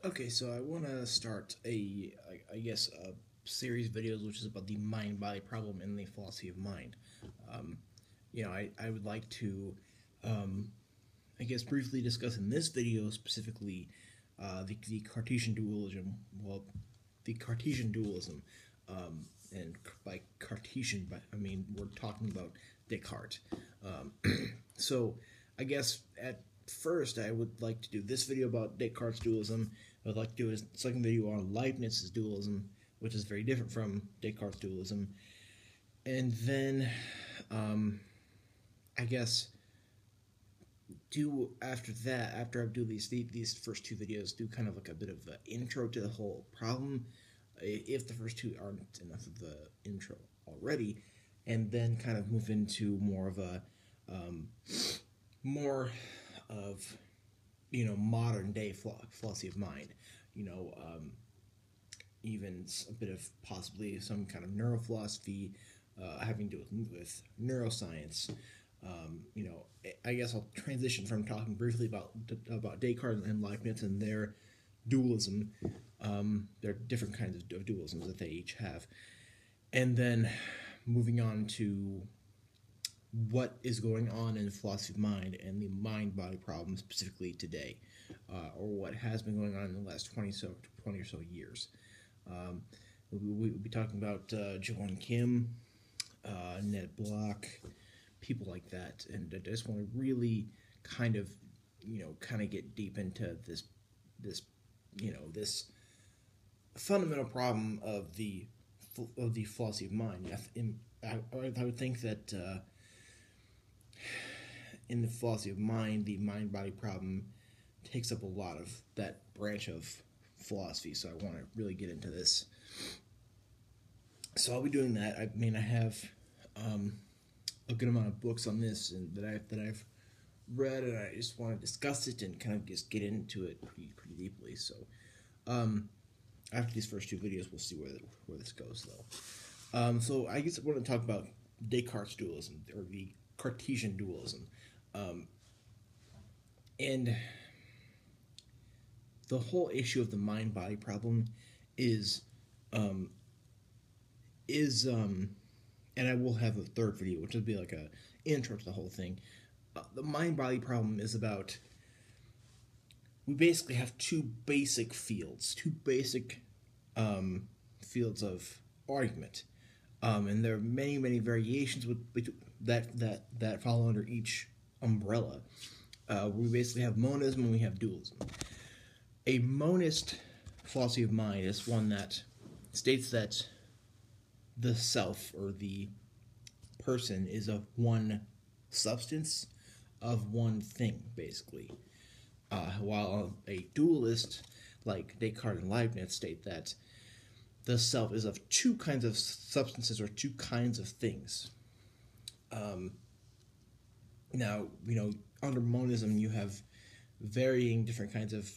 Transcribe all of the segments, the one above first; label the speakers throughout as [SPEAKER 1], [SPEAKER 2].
[SPEAKER 1] Okay, so I want to start I guess, a series of videos which is about the mind-body problem and the philosophy of mind. Um, I would like to, um, I guess, briefly discuss in this video specifically the Cartesian dualism. Well, the Cartesian dualism, and by Cartesian, I mean we're talking about Descartes. Um, so, I guess at first I would like to do this video about Descartes' dualism. I would like to do a second video on Leibniz's dualism, which is very different from Descartes' dualism. And then, I guess, after I do these first two videos, do kind of like a bit of the intro to the whole problem, if the first two aren't enough of the intro already, and then kind of move into more of a, more of, modern day philosophy of mind, even a bit of possibly some kind of neurophilosophy, having to do with neuroscience. I guess I'll transition from talking briefly about Descartes and Leibniz and their dualism. There are different kinds of dualisms that they each have, and then moving on to what is going on in philosophy of mind and the mind-body problem specifically today, or what has been going on in the last 20 or so years. We'll be talking about Joan Kim, Ned Block, people like that, and I just want to really kind of get deep into this fundamental problem of the philosophy of mind. I would think that in the philosophy of mind, the mind-body problem takes up a lot of that branch of philosophy, so I want to really get into this. So I'll be doing that. I mean, I have a good amount of books on this and that I've read, and I just want to discuss it and kind of just get into it pretty deeply. So after these first two videos, we'll see where this goes, though. So I guess I want to talk about Descartes' dualism, or the Cartesian dualism, and the whole issue of the mind-body problem is, and I will have a third video, which will be like a intro to the whole thing. The mind-body problem is about, we basically have two basic fields of argument, and there are many variations that fall under each umbrella. We basically have monism and we have dualism. A monist philosophy of mind is one that states that the self, or the person, is of one substance, of one thing, basically. While a dualist, like Descartes and Leibniz, state that the self is of two kinds of substances, or two kinds of things. Now, under monism, you have varying different kinds of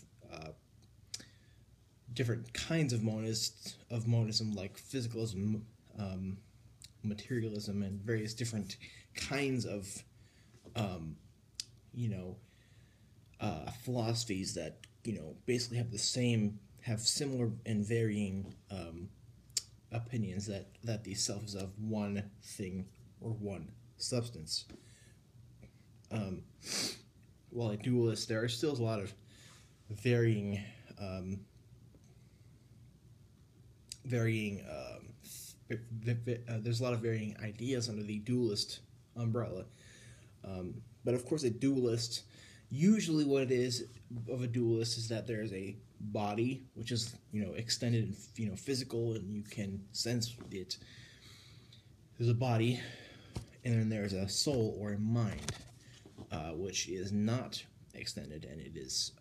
[SPEAKER 1] monism, like physicalism, materialism, and various different kinds of philosophies that basically have similar and varying opinions that the self is of one thing or one substance. While a dualist, there are still a lot of varying there's a lot of varying ideas under the dualist umbrella. But of course, a dualist, usually what it is of a dualist is that there's a body, which is extended and physical, and you can sense it. There's a body, and then there's a soul, or a mind, which is not extended, and it is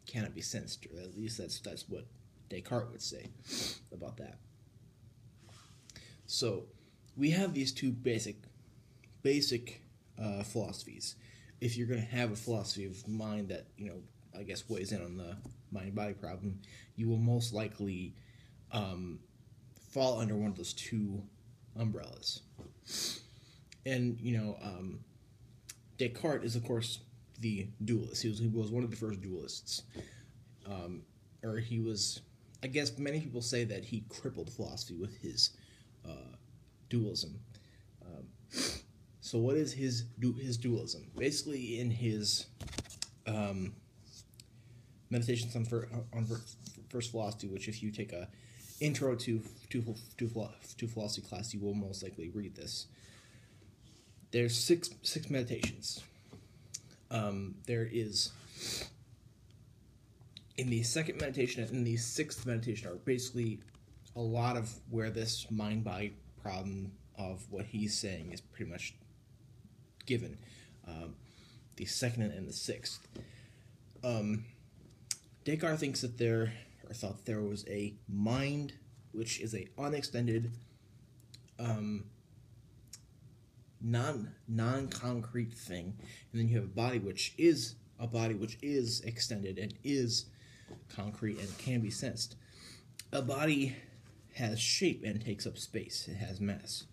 [SPEAKER 1] cannot be sensed, or at least that's what Descartes would say about that. So we have these two basic philosophies. If you're going to have a philosophy of mind that I guess weighs in on the mind-body problem, you will most likely fall under one of those two umbrellas. And Descartes is, of course, the dualist. He was one of the first dualists, or he was, I guess many people say that he crippled philosophy with his dualism. So what is his dualism? Basically, in his Meditations on First Philosophy, which if you take a intro to philosophy class, you will most likely read this. There's six meditations. There is, in the second meditation and in the sixth meditation are basically a lot of where this mind-body problem of what he's saying is pretty much given. The second and the sixth. Descartes thinks that thought there was a mind which is a unextended, non-concrete thing, and then you have a body which is extended and is concrete and can be sensed. A body has shape and takes up space. It has mass.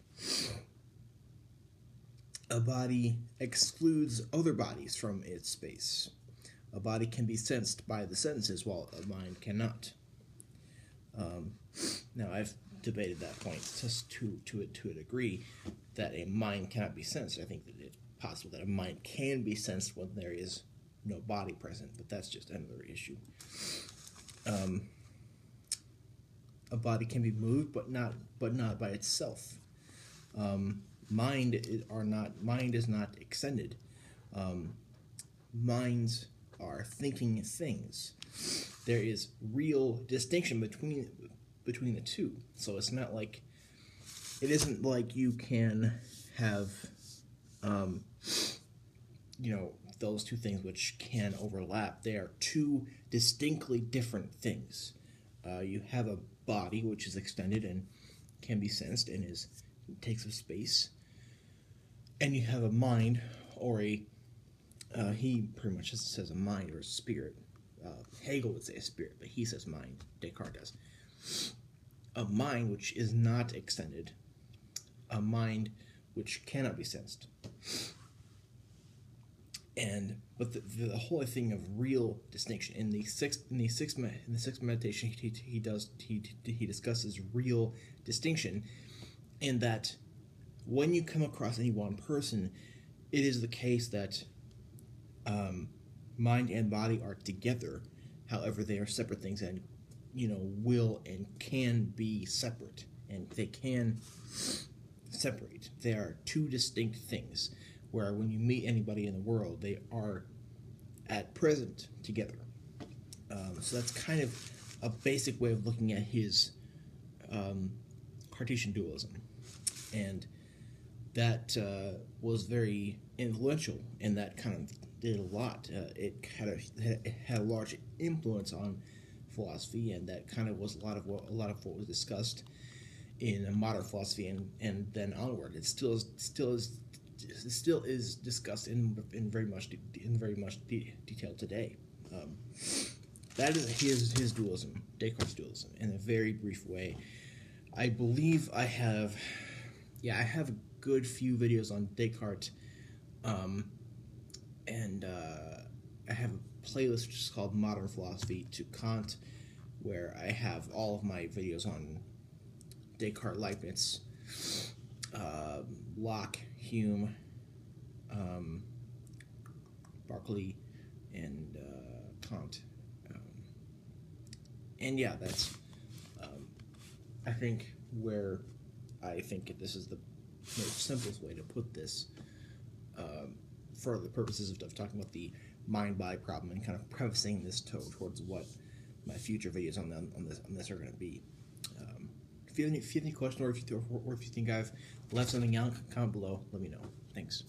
[SPEAKER 1] A body excludes other bodies from its space. A body can be sensed by the senses, while a mind cannot. Now, I've debated that point just to a degree, that a mind cannot be sensed. I think that it's possible that a mind can be sensed when there is no body present, but that's just another issue. A body can be moved, but not by itself. Mind is not extended. Minds are thinking things. There is real distinction between the two. So it isn't like you can have those two things which can overlap. They are two distinctly different things. You have a body which is extended and can be sensed and takes up space, and you have a mind, or he pretty much says a mind or a spirit. Hegel would say a spirit, but he says mind. Descartes does. A mind which is not extended, a mind which cannot be sensed. But the whole thing of real distinction in the sixth meditation, he discusses real distinction, in that when you come across any one person, it is the case that mind and body are together. However, they are separate things, and will and can be separate, and they can separate. They are two distinct things, where when you meet anybody in the world, they are at present together. So that's kind of a basic way of looking at his Cartesian dualism, and that was very influential, and that kind of did a lot. It had a large influence on philosophy, and that kind of was a lot of what was discussed in modern philosophy, and then onward. It still is discussed in very much detail today. That is his dualism, Descartes' dualism, in a very brief way. I believe I have a good few videos on Descartes, and I have a playlist which is called Modern Philosophy to Kant, where I have all of my videos on Descartes, Leibniz, Locke, Hume, Berkeley, and Kant. And yeah, that's I think where I think this is the most simplest way to put this, for the purposes of talking about the mind-body problem, and kind of prefacing this towards what my future videos on this are going to be. If you have any questions, or if you think I've left something out, comment below. Let me know. Thanks.